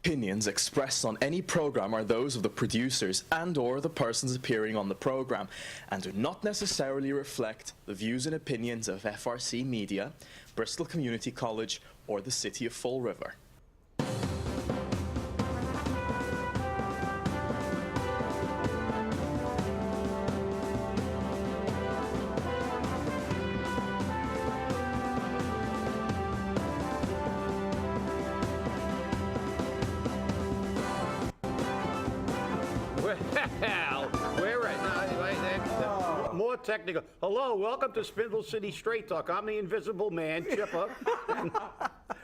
opinions expressed on any program are those of the producers and/or the persons appearing on the program, and do not necessarily reflect the views and opinions of FRC Media, Bristol Community College, or the City of Fall River. More technical. Hello, welcome to Spindle City Straight Talk. I'm the invisible man, Chipper.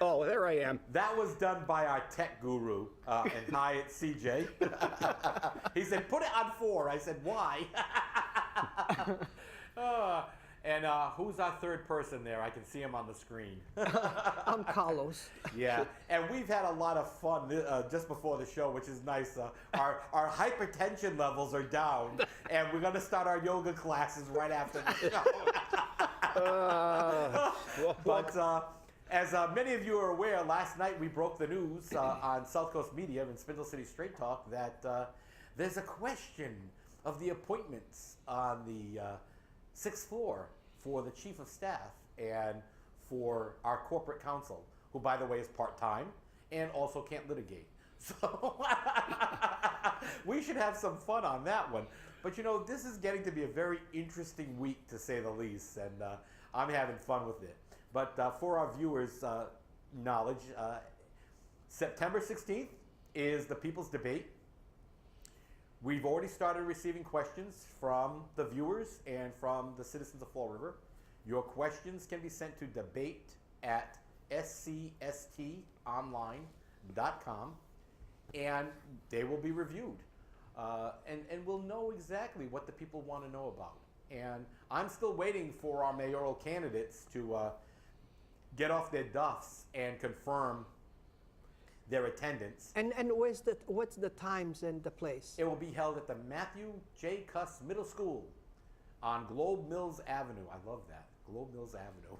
Oh, there I am. That was done by our tech guru, and hi, it's CJ. He said, put it on 4. I said, why? And who's our third person there? I can see him on the screen. I'm Carlos. Yeah, and we've had a lot of fun just before the show, which is nice. Our hypertension levels are down, and we're going to start our yoga classes right after the show. But as many of you are aware, last night we broke the news on South Coast Media and Spindle City Straight Talk that there's a question of the appointments on the 6th floor for the Chief of Staff and for our Corporate Counsel, who, by the way, is part-time and also can't litigate. So we should have some fun on that one. But, you know, this is getting to be a very interesting week, to say the least, and I'm having fun with it. But for our viewers' knowledge, September 16th is the People's Debate. We've already started receiving questions from the viewers and from the citizens of Fall River. Your questions can be sent to debate@scstonline.com, and they will be reviewed. And we'll know exactly what the people want to know about. And I'm still waiting for our mayoral candidates to get off their duffs and confirm their attendance. And what's the times and the place? It will be held at the Matthew J. Cuss Middle School on Globe Mills Avenue. I love that. Globe Mills Avenue.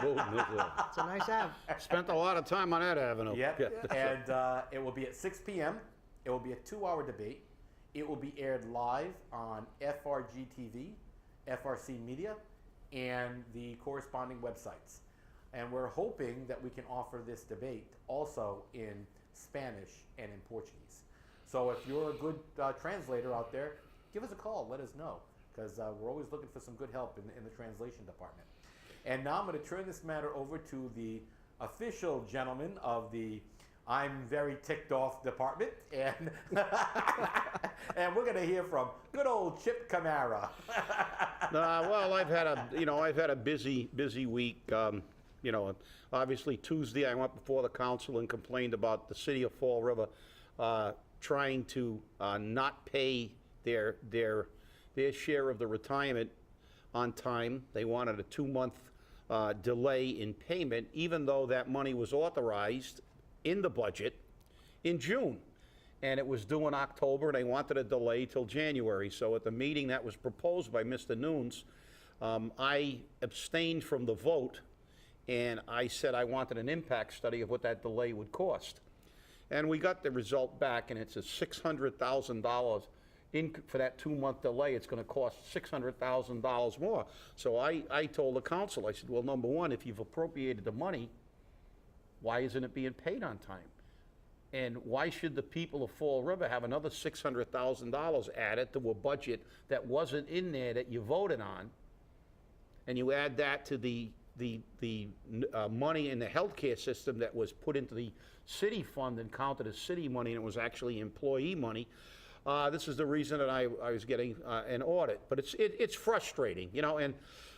Globe Mills, It's a nice app. Spent a lot of time on that avenue. Yep. And it will be at 6 p.m. It will be a 2-hour debate. It will be aired live on FRG TV, FRC Media, and the corresponding websites. And we're hoping that we can offer this debate also in Spanish and in Portuguese. So if you're a good translator out there, give us a call, let us know, because we're always looking for some good help in the translation department. And now I'm going to turn this matter over to the official gentleman of the I'm very ticked off department, and and we're going to hear from good old Chip Camara. Well, I've had a busy week. You know, obviously Tuesday I went before the council and complained about the city of Fall River trying to not pay their share of the retirement on time. They wanted a 2-month delay in payment, even though that money was authorized in the budget in June. And it was due in October, and they wanted a delay till January. So at the meeting that was proposed by Mr. Nunes, I abstained from the vote, and I said I wanted an impact study of what that delay would cost. And we got the result back, and it's a $600,000 for that 2-month delay. It's going to cost $600,000 more. So I told the council, I said, well, number one, if you've appropriated the money, why isn't it being paid on time? And why should the people of Fall River have another $600,000 added to a budget that wasn't in there that you voted on? And you add that to the money in the healthcare system that was put into the city fund and counted as city money, and it was actually employee money. This is the reason that I was getting an audit. But it's frustrating, you know. And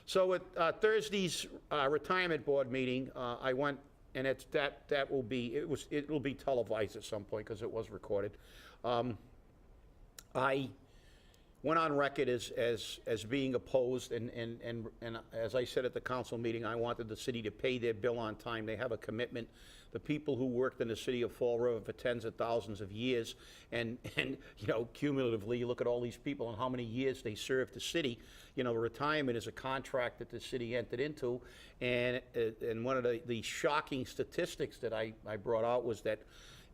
so at Thursday's retirement board meeting, I went, and it'll be televised at some point because it was recorded. I went on record as being opposed, and as I said at the council meeting, I wanted the city to pay their bill on time. They have a commitment the people who worked in the city of Fall River for tens of thousands of years, and you know, cumulatively, you look at all these people and how many years they served the city. You know, retirement is a contract that the city entered into, and one of the shocking statistics that I brought out was that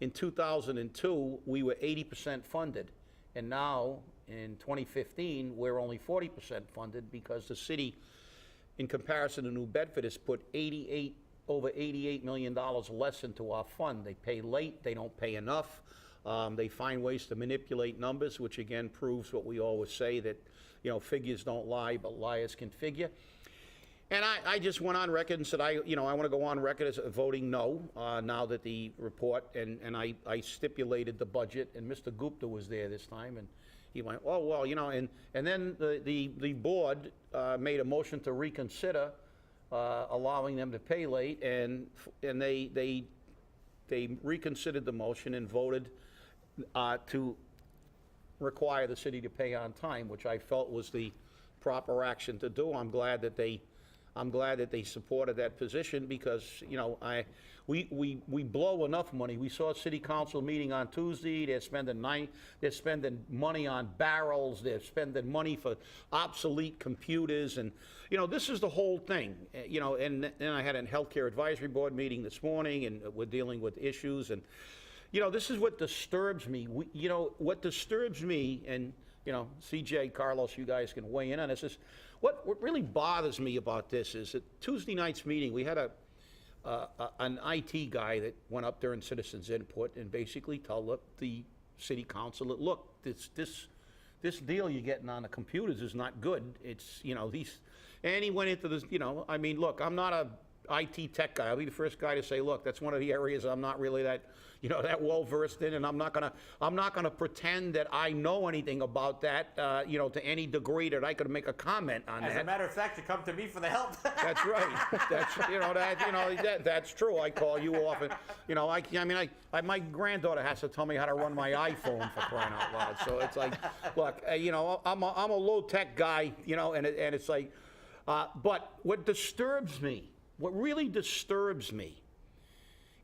in 2002, we were 80% funded, and now in 2015, we're only 40% funded because the city, in comparison to New Bedford, has put over $88 million less into our fund. They pay late, they don't pay enough. They find ways to manipulate numbers, which again proves what we always say, that, you know, figures don't lie, but liars can figure. And I just went on record and said, I want to go on record as voting no, now that the report, and I stipulated the budget, and Mr. Gupta was there this time, and he went, oh, well, you know, and then the board made a motion to reconsider allowing them to pay late, and they reconsidered the motion and voted to require the city to pay on time, which I felt was the proper action to do. I'm glad that they supported that position, because, you know, we blow enough money. We saw a city council meeting on Tuesday. They're spending money on barrels. They're spending money for obsolete computers, and, you know, this is the whole thing. You know, and then I had a healthcare advisory board meeting this morning, and we're dealing with issues, and, you know, this is what disturbs me. What disturbs me, and, you know, CJ, Carlos, you guys can weigh in on this, is what really bothers me about this is that Tuesday night's meeting, we had an IT guy that went up there in citizens input and basically told the city council that, look, this deal you're getting on the computers is not good. It's, you know, and he went into this, you know, I mean, look, I'm not a IT tech guy. I'll be the first guy to say, look, that's one of the areas I'm not really that well versed in, and I'm not gonna pretend that I know anything about that, to any degree that I could make a comment on that. As a matter of fact, you come to me for the help. That's right. That's true. I call you often. My granddaughter has to tell me how to run my iPhone, for crying out loud. So it's like, look, I'm a low tech guy, and it's like, but what really disturbs me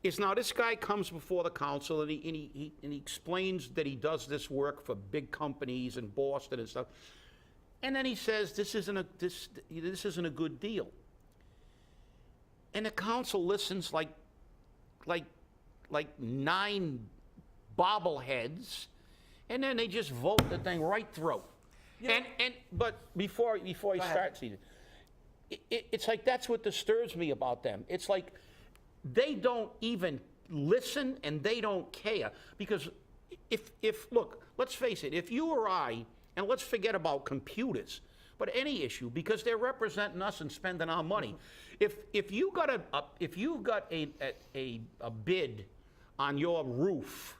is, now this guy comes before the council and he explains that he does this work for big companies in Boston and stuff, and then he says this isn't a good deal, and the council listens like 9 bobbleheads, and then they just vote the thing right through. Yeah. But before you start, Stephen, it's like, that's what disturbs me about them. It's like they don't even listen and they don't care. Because if look, let's face it, if you or I, and let's forget about computers, but any issue, because they're representing us and spending our money. If you got a bid on your roof,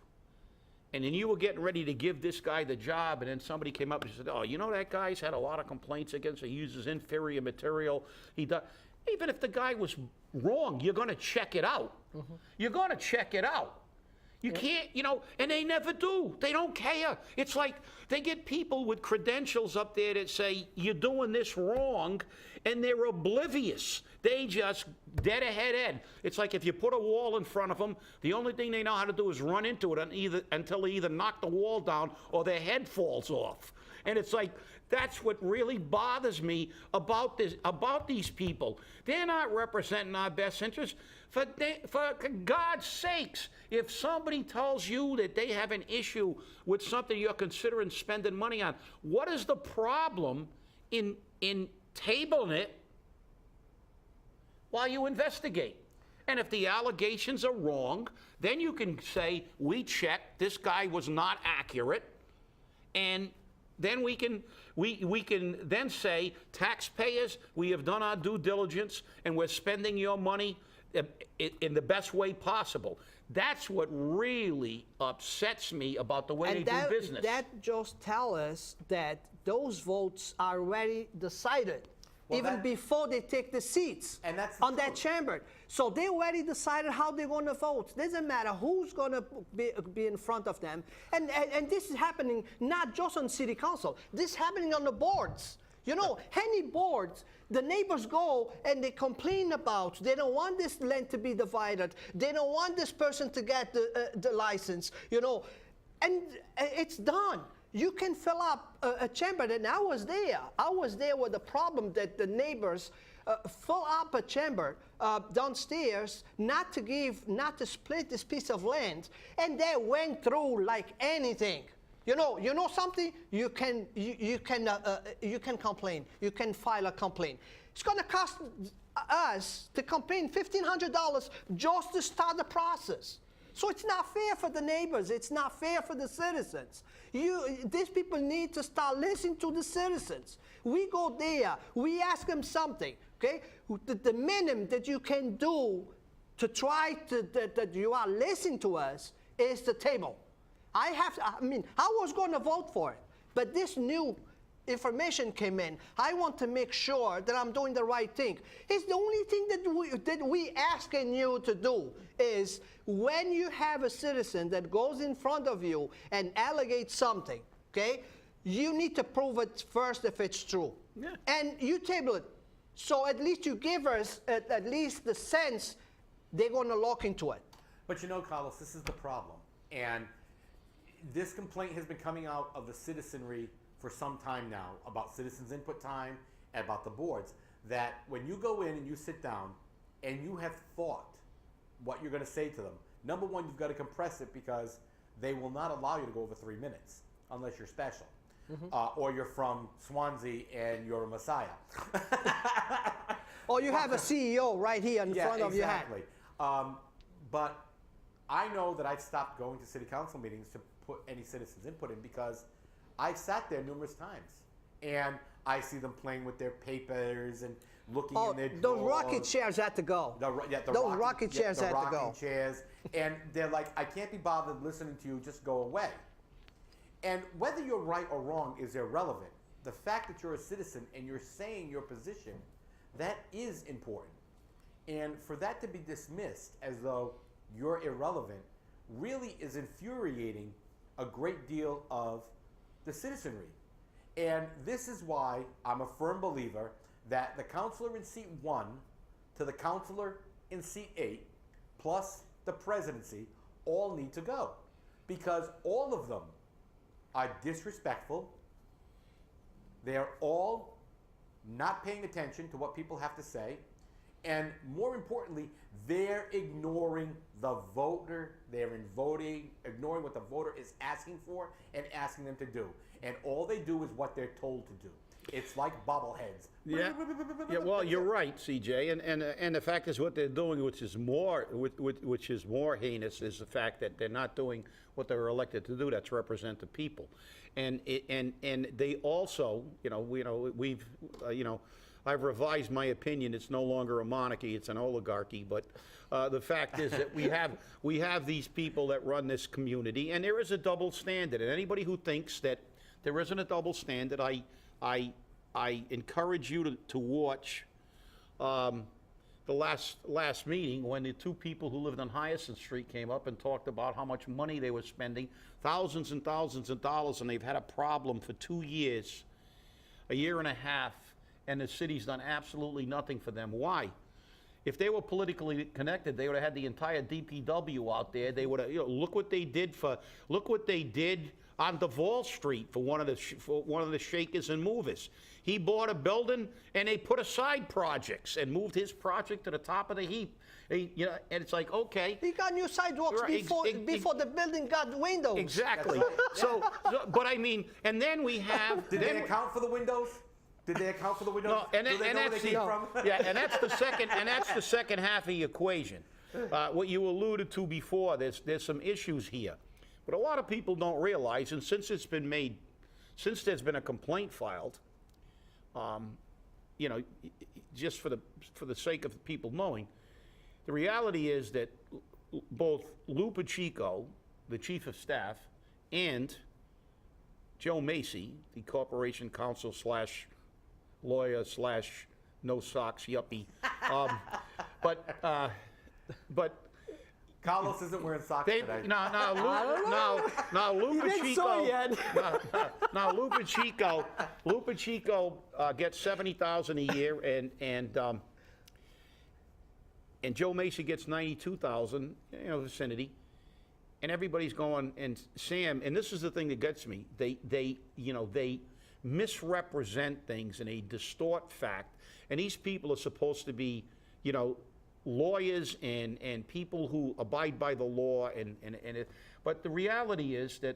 and then you were getting ready to give this guy the job, and then somebody came up and said, oh, that guy's had a lot of complaints against him. He uses inferior material. Even if the guy was wrong, you're going to check it out. Mm-hmm. You're going to check it out. You can't, and they never do. They don't care. It's like they get people with credentials up there that say, you're doing this wrong, and they're oblivious. They just dead ahead. It's like if you put a wall in front of them, the only thing they know how to do is run into it until they either knock the wall down or their head falls off. And it's like, that's what really bothers me about these people. They're not representing our best interests. For God's sakes, if somebody tells you that they have an issue with something you're considering spending money on, what is the problem in tabling it while you investigate? And if the allegations are wrong, then you can say, we checked, this guy was not accurate, and then we can then say, taxpayers, we have done our due diligence, and we're spending your money in the best way possible. That's what really upsets me about the way they do business. That just tells us that those votes are already decided, even before they take the seats on that chamber. So they already decided how they're going to vote. Doesn't matter who's going to be in front of them. And this is happening not just on city council. This is happening on the boards. You know, any boards, the neighbors go and they complain about, they don't want this land to be divided. They don't want this person to get the license, you know, and it's done. You can fill up a chamber, and I was there. I was there with the problem that the neighbors fill up a chamber downstairs, not to split this piece of land, and they went through like anything. You know something? You can complain. You can file a complaint. It's going to cost us to complain $1,500 just to start the process. So it's not fair for the neighbors. It's not fair for the citizens. These people need to start listening to the citizens. We go there. We ask them something. Okay? The minimum that you can do to try that you are listening to us is the table. I was going to vote for it, but this new information came in. I want to make sure that I'm doing the right thing. It's the only thing that we asking you to do is when you have a citizen that goes in front of you and allegates something, okay, you need to prove it first if it's true. Yeah. And you table it. So at least you give us at least the sense they're going to look into it. But you know, Carlos, this is the problem. And this complaint has been coming out of the citizenry for some time now about citizens' input time and about the boards, that when you go in and you sit down and you have thought what you're going to say to them, number one, you've got to compress it because they will not allow you to go over 3 minutes unless you're special. Or you're from Swansea and you're a messiah. Or you have a CEO right here in front of you. Exactly. But I know that I've stopped going to city council meetings to put any citizens' input in because I've sat there numerous times and I see them playing with their papers and looking in their drawers. Those rocking chairs had to go. Those rocking chairs had to go. Chairs, and they're like, I can't be bothered listening to you, just go away. And whether you're right or wrong is irrelevant. The fact that you're a citizen and you're saying your position, that is important. And for that to be dismissed as though you're irrelevant really is infuriating a great deal of the citizenry. And this is why I'm a firm believer that the counselor in seat 1 to the counselor in seat 8 plus the presidency all need to go, because all of them are disrespectful. They are all not paying attention to what people have to say, and more importantly, they're ignoring the voter. They're ignoring what the voter is asking for and asking them to do. And all they do is what they're told to do. It's like bobbleheads. Yeah. Yeah. Well, you're right, CJ. And the fact is, what they're doing, which is more heinous, is the fact that they're not doing what they were elected to do. That's represent the people. And they also, I've revised my opinion. It's no longer a monarchy; it's an oligarchy. But the fact is that we have these people that run this community, and there is a double standard. And anybody who thinks that there isn't a double standard, I encourage you to watch the last meeting when the two people who lived on Hyacinth Street came up and talked about how much money they were spending, thousands and thousands of dollars, and they've had a problem for 2 years, a year and a half, and the city's done absolutely nothing for them. Why? If they were politically connected, they would have had the entire DPW out there. They would have, look what they did on Duval Street for one of the shakers and movers. He bought a building and they put aside projects and moved his project to the top of the heap. And it's like, okay. He got new sidewalks before the building got windows. Exactly. But I mean, and then we have. Did they account for the windows? Did they account for the windows? No, and that's the second half of the equation. What you alluded to before, there's some issues here. But a lot of people don't realize, and since there's been a complaint filed, just for the sake of people knowing, the reality is that both Lou Pacheco, the Chief of Staff, and Joe Macy, the Corporation Counsel / lawyer / no socks yuppie, but Carlos isn't wearing socks They, today. now, Lou didn't saw it yet. now, Lou Pacheco gets $70,000 a year, and Joe Macy gets $92,000, vicinity, and everybody's going, and Sam, and this is the thing that gets me, they misrepresent things and they distort fact, and these people are supposed to be, lawyers and people who abide by the law, but the reality is that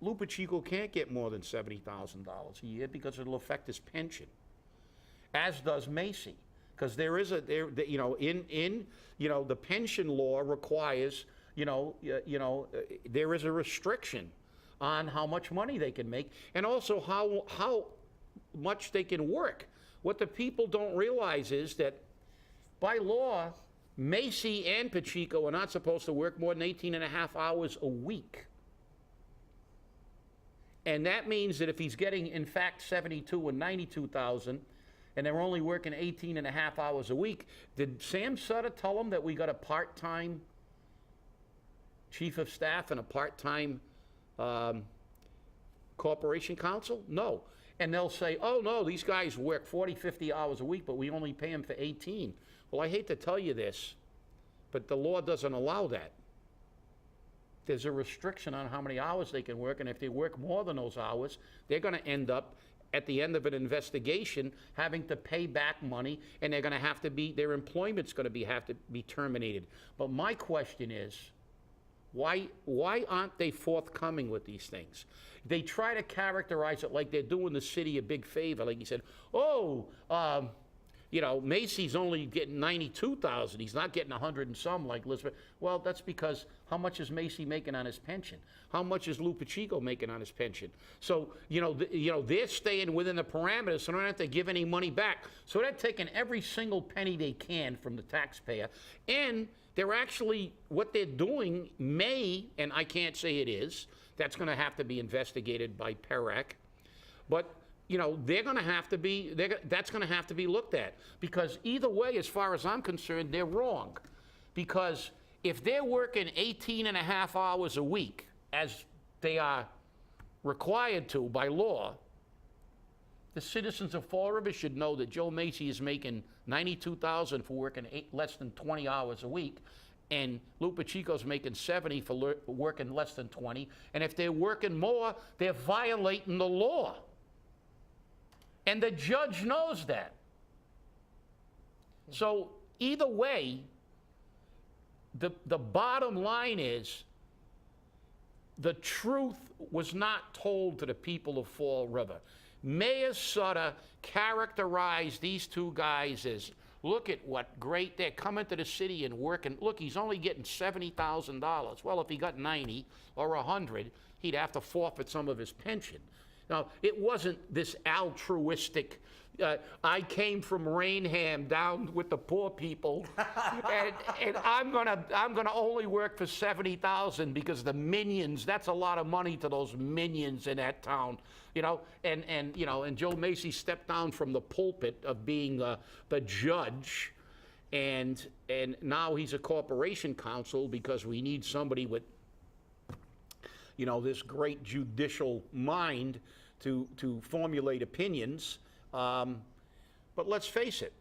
Lou Pacheco can't get more than $70,000 a year because it'll affect his pension, as does Macy, because there is the pension law requires, there is a restriction on how much money they can make and also how much they can work. What the people don't realize is that by law, Macy and Pacheco are not supposed to work more than 18 and a half hours a week. And that means that if he's getting, in fact, 72 and 92,000, and they're only working 18 and a half hours a week, did Sam Sutter tell them that we got a part-time chief of staff and a part-time corporation counsel? No. And they'll say, oh, no, these guys work 40, 50 hours a week, but we only pay them for 18. Well, I hate to tell you this, but the law doesn't allow that. There's a restriction on how many hours they can work, and if they work more than those hours, they're going to end up, at the end of an investigation, having to pay back money, and they're going to have to be, their employment's going to have to be terminated. But my question is, why aren't they forthcoming with these things? They try to characterize it like they're doing the city a big favor. Like he said, Macy's only getting 92,000. He's not getting 100 and some like Elizabeth. Well, that's because how much is Macy making on his pension? How much is Lou Pacheco making on his pension? So, they're staying within the parameters, so they don't have to give any money back. So they're taking every single penny they can from the taxpayer, and they're actually, what they're doing may, and I can't say it is, that's going to have to be investigated by PERAC, but they're going to have to be, that's going to have to be looked at, because either way, as far as I'm concerned, they're wrong. Because if they're working 18 and a half hours a week, as they are required to by law, the citizens of Fall River should know that Joe Macy is making $92,000 for working less than 20 hours a week, and Lou Pacheco's making $70 for working less than 20, and if they're working more, they're violating the law. And the judge knows that. So either way, the bottom line is the truth was not told to the people of Fall River. Mayor Sutter characterized these two guys as, look at what great, they're coming to the city and working. Look, he's only getting $70,000. Well, if he got 90 or 100, he'd have to forfeit some of his pension. Now, it wasn't this altruistic, I came from Rainham down with the poor people, and I'm gonna only work for $70,000 because the minions, that's a lot of money to those minions in that town, and Joe Macy stepped down from the pulpit of being the judge, and now he's a corporation counsel because we need somebody with this great judicial mind to formulate opinions. But let's face it,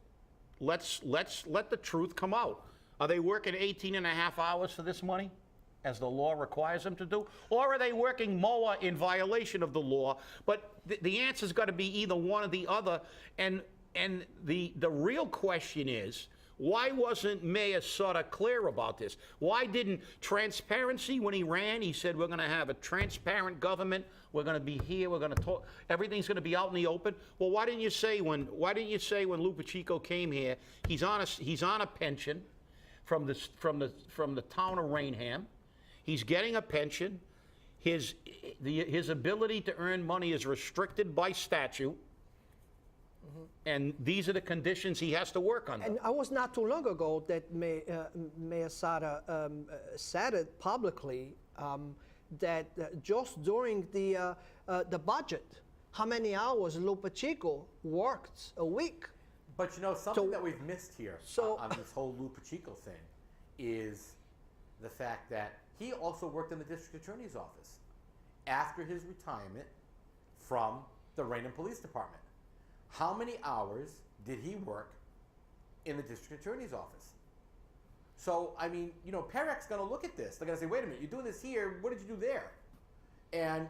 let's let the truth come out. Are they working 18 and a half hours for this money, as the law requires them to do? Or are they working more in violation of the law? But the answer's got to be either one or the other. And the real question is, why wasn't Mayor Sutter clear about this? Why didn't transparency, when he ran, he said, we're going to have a transparent government, we're going to be here, we're going to talk, everything's going to be out in the open? Well, why didn't you say when Lou Pacheco came here, he's on a pension from the town of Rainham. He's getting a pension. His ability to earn money is restricted by statute. And these are the conditions he has to work under. And I was not too long ago that Mayor Sutter said it publicly that just during the budget, how many hours Lou Pacheco worked a week. But something that we've missed here on this whole Lou Pacheco thing is the fact that he also worked in the district attorney's office after his retirement from the Raynham Police Department. How many hours did he work in the district attorney's office? So, I mean, you know, PERAC's going to look at this. They're going to say, wait a minute, you're doing this here. What did you do there? And,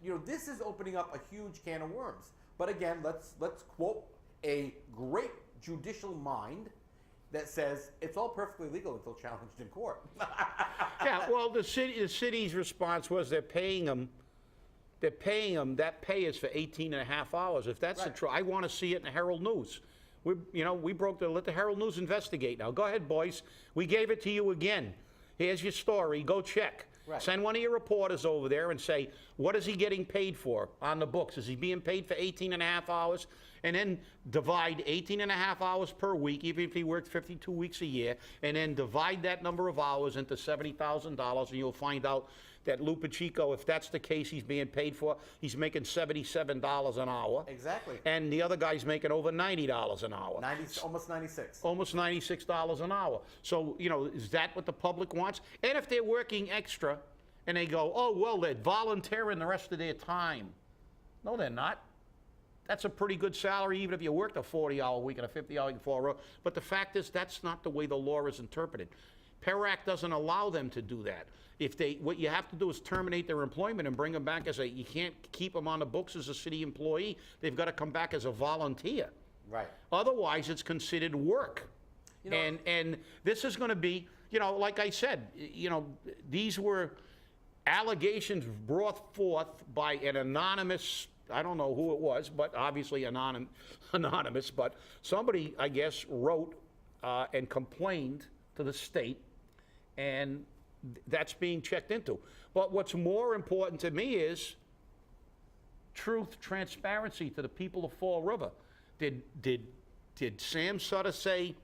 you know, this is opening up a huge can of worms. But again, let's quote a great judicial mind that says it's all perfectly legal until challenged in court. Yeah, well, the city's response was they're paying them, that pay is for 18 and a half hours. If that's the truth, I want to see it in the Herald News. We broke let the Herald News investigate now. Go ahead, boys. We gave it to you again. Here's your story. Go check. Right. Send one of your reporters over there and say, what is he getting paid for on the books? Is he being paid for 18 and a half hours? And then divide 18 and a half hours per week, even if he worked 52 weeks a year, and then divide that number of hours into $70,000, and you'll find out that Lou Pacheco, if that's the case he's being paid for, he's making $77 an hour. Exactly. And the other guy's making over $90 an hour. Almost 96. Almost $96 an hour. So, you know, is that what the public wants? And if they're working extra and they go, oh, well, they're volunteering the rest of their time. No, they're not. That's a pretty good salary, even if you worked a 40-hour week and a 50-hour week before. But the fact is, that's not the way the law is interpreted. PERAC doesn't allow them to do that. What you have to do is terminate their employment and bring them back you can't keep them on the books as a city employee. They've got to come back as a volunteer. Right. Otherwise, it's considered work. You know, and this is going to be, you know, like I said, you know, these were allegations brought forth by an anonymous, I don't know who it was, but obviously anonymous, but somebody, I guess, wrote and complained to the state, and that's being checked into. But what's more important to me is truth, transparency to the people of Fall River. Did Sam Sutter say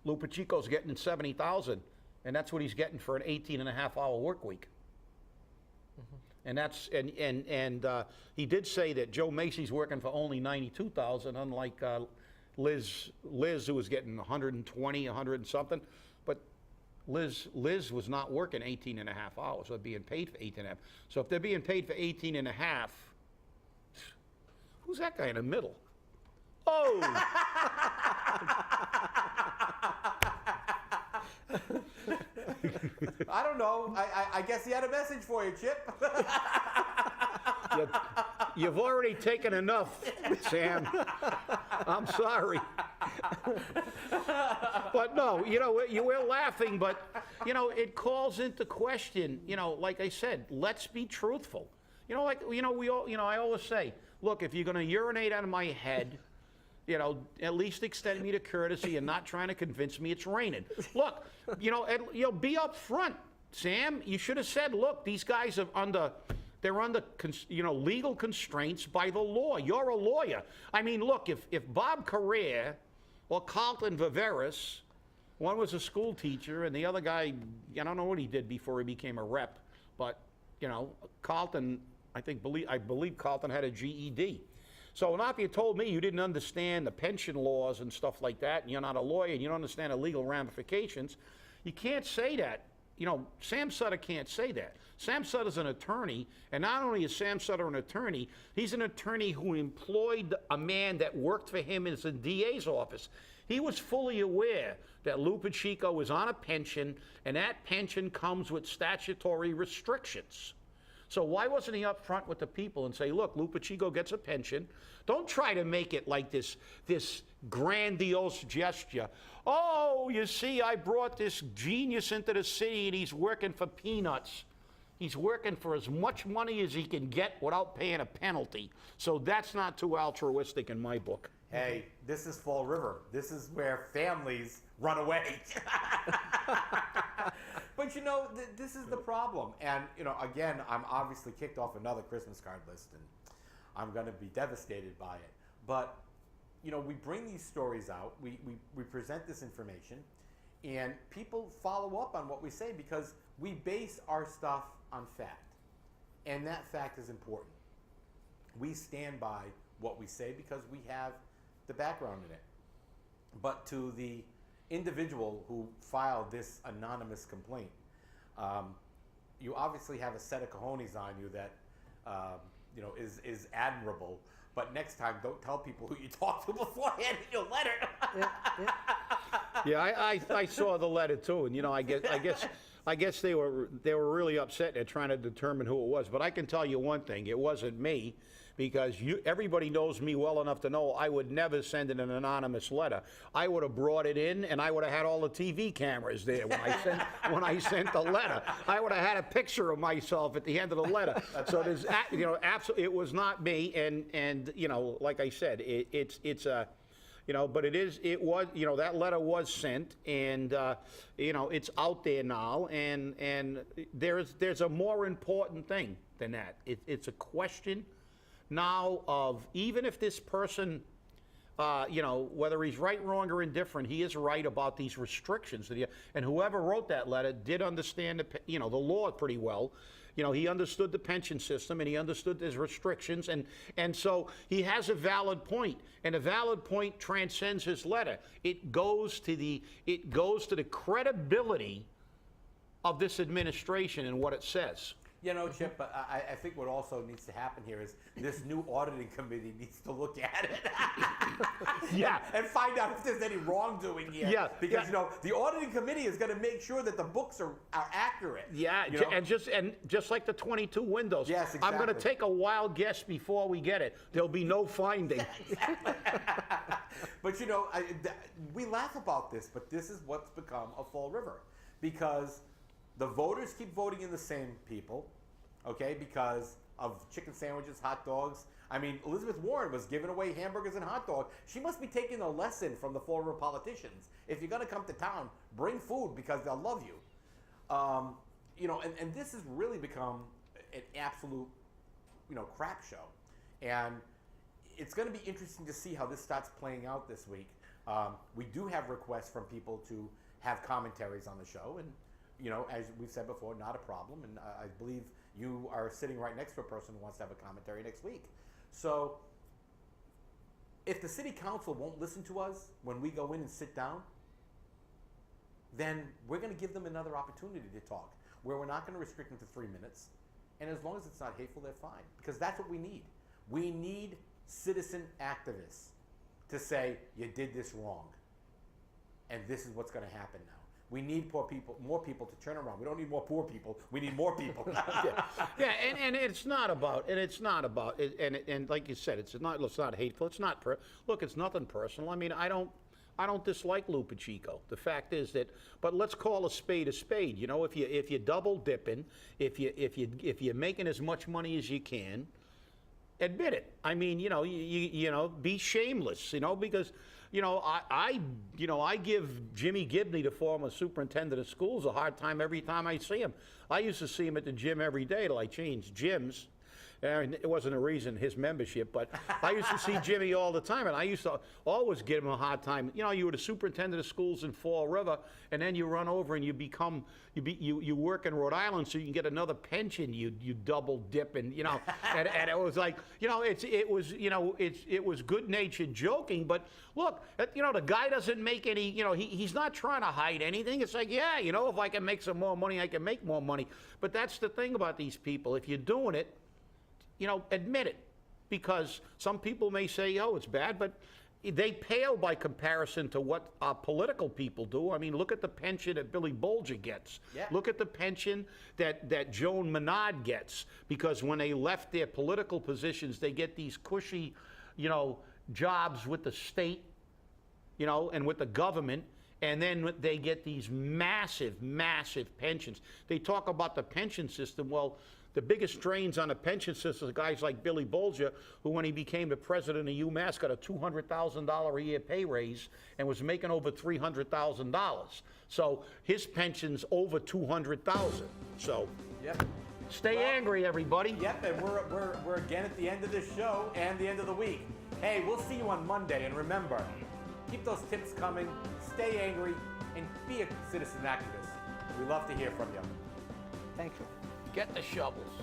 Lou Pacheco's getting $70,000, and that's what he's getting for an 18 and a half hour work week? And that's and he did say that Joe Macy's working for only $92,000, unlike Liz, who was getting 120, 100 and something. But Liz was not working 18 and a half hours. They're being paid for 18 and a half. So if they're being paid for 18 and a half, who's that guy in the middle? Oh! I don't know. I guess he had a message for you, Chip. You've already taken enough, Sam. I'm sorry. But no, you know, you were laughing, but, you know, it calls into question, you know, like I said, let's be truthful. You know, like, you know, I always say, look, if you're going to urinate out of my head, you know, at least extend me to courtesy and not trying to convince me it's raining. Look, you know, be up front, Sam. You should have said, look, these guys are under legal constraints by the law. You're a lawyer. I mean, look, if Bob Carrere or Carlton Viveris, one was a school teacher and the other guy, I don't know what he did before he became a rep, but, you know, Carlton, I believe Carlton had a GED. So now if you told me you didn't understand the pension laws and stuff like that, and you're not a lawyer and you don't understand the legal ramifications, you can't say that. You know, Sam Sutter can't say that. Sam Sutter's an attorney, and not only is Sam Sutter an attorney, he's an attorney who employed a man that worked for him in the DA's office. He was fully aware that Lou Pacheco was on a pension, and that pension comes with statutory restrictions. So why wasn't he up front with the people and say, look, Lou Pacheco gets a pension. Don't try to make it like this grandiose gesture. Oh, you see, I brought this genius into the city and he's working for peanuts. He's working for as much money as he can get without paying a penalty. So that's not too altruistic in my book. Hey, this is Fall River. This is where families run away. But, you know, this is the problem. And, you know, again, I'm obviously kicked off another Christmas card list, and I'm going to be devastated by it. But, you know, we bring these stories out. We present this information, and people follow up on what we say because we base our stuff on fact. And that fact is important. We stand by what we say because we have the background in it. But to the individual who filed this anonymous complaint, you obviously have a set of cojones on you that is admirable. But next time, don't tell people who you talked to beforehand in your letter. Yeah, I saw the letter too, and I guess they were really upset. They're trying to determine who it was. But I can tell you one thing: it wasn't me, because everybody knows me well enough to know I would never send in an anonymous letter. I would have brought it in, and I would have had all the TV cameras there when I sent the letter. I would have had a picture of myself at the end of the letter. So there's absolutely, it was not me, and like I said, it's a. But it was, that letter was sent, and, it's out there now, and there's a more important thing than that. It's a question now of, even if this person, whether he's right, wrong, or indifferent, he is right about these restrictions. And whoever wrote that letter did understand, the law pretty well. He understood the pension system, and he understood his restrictions, and so he has a valid point, and a valid point transcends his letter. It goes to the credibility of this administration and what it says. Chip, but I think what also needs to happen here is this new auditing committee needs to look at it. Yeah. And find out if there's any wrongdoing here. Yeah. Because, the auditing committee is going to make sure that the books are accurate. Yeah, and just like the 22 windows. Yes, exactly. I'm going to take a wild guess before we get it. There'll be no finding. But, we laugh about this, but this is what's become a Fall River. Because the voters keep voting in the same people, okay, because of chicken sandwiches, hot dogs. I mean, Elizabeth Warren was giving away hamburgers and hot dogs. She must be taking a lesson from the Fall River politicians. If you're going to come to town, bring food because they'll love you. And this has really become an absolute, crap show. And it's going to be interesting to see how this starts playing out this week. We do have requests from people to have commentaries on the show, and as we've said before, not a problem. And I believe you are sitting right next to a person who wants to have a commentary next week. So if the city council won't listen to us when we go in and sit down, then we're going to give them another opportunity to talk, where we're not going to restrict them to 3 minutes. And as long as it's not hateful, they're fine. Because that's what we need. We need citizen activists to say, you did this wrong. And this is what's going to happen now. We need more people to turn around. We don't need more poor people. We need more people. Yeah, and it's not about, and like you said, it's not hateful. It's not, look, it's nothing personal. I mean, I don't dislike Lou Pacheco. The fact is that, but let's call a spade a spade. If you're double dipping, if you're making as much money as you can, admit it. I mean, be shameless. Because. I give Jimmy Gibney, the former superintendent of schools, a hard time every time I see him. I used to see him at the gym every day till I changed gyms. And it wasn't a reason, his membership, but I used to see Jimmy all the time, and I used to always give him a hard time. You were the superintendent of schools in Fall River, and then you run over and you work in Rhode Island so you can get another pension. You double dip, and and it was like, it was good-natured joking, but look, the guy doesn't make any, he's not trying to hide anything. It's like, yeah, if I can make some more money, I can make more money. But that's the thing about these people. If you're doing it, admit it, because some people may say, oh, it's bad, but they pale by comparison to what political people do. I mean, look at the pension that Billy Bolger gets. Yeah. Look at the pension that Joan Menard gets, because when they left their political positions, they get these cushy, jobs with the state, and with the government. And then they get these massive, massive pensions. They talk about the pension system. Well, the biggest drains on the pension system are guys like Billy Bolger, who, when he became the president of UMass, got a $200,000 a year pay raise and was making over $300,000. So his pension's over $200,000. So yep. Stay angry, everybody. Yep, and we're again at the end of this show and the end of the week. Hey, we'll see you on Monday, and remember, keep those tips coming, stay angry, and be a citizen activist. We love to hear from you. Thank you. Get the shovels.